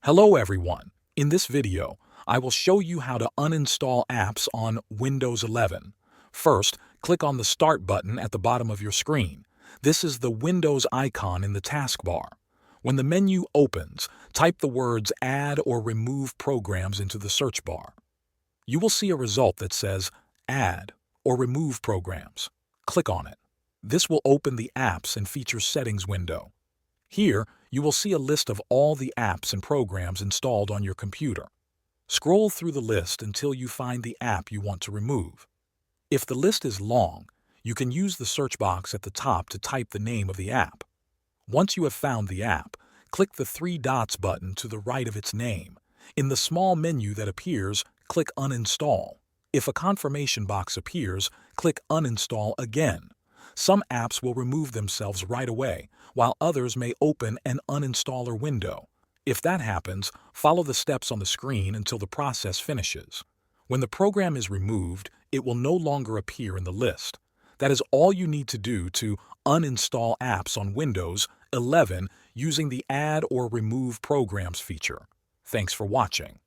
Hello everyone. In this video, I will show you how to uninstall apps on Windows 11. First, click on the Start button at the bottom of your screen. This is the Windows icon in the taskbar. When the menu opens, type the words Add or Remove Programs into the search bar. You will see a result that says Add or Remove Programs. Click on it. This will open the Apps and Features Settings window. Here, you will see a list of all the apps and programs installed on your computer. Scroll through the list until you find the app you want to remove. If the list is long, you can use the search box at the top to type the name of the app. Once you have found the app, click the three dots button to the right of its name. In the small menu that appears, click Uninstall. If a confirmation box appears, click Uninstall again. Some apps will remove themselves right away, while others may open an uninstaller window. If that happens, follow the steps on the screen until the process finishes. When the program is removed, it will no longer appear in the list. That is all you need to do to uninstall apps on Windows 11 using the Add or Remove Programs feature. Thanks for watching.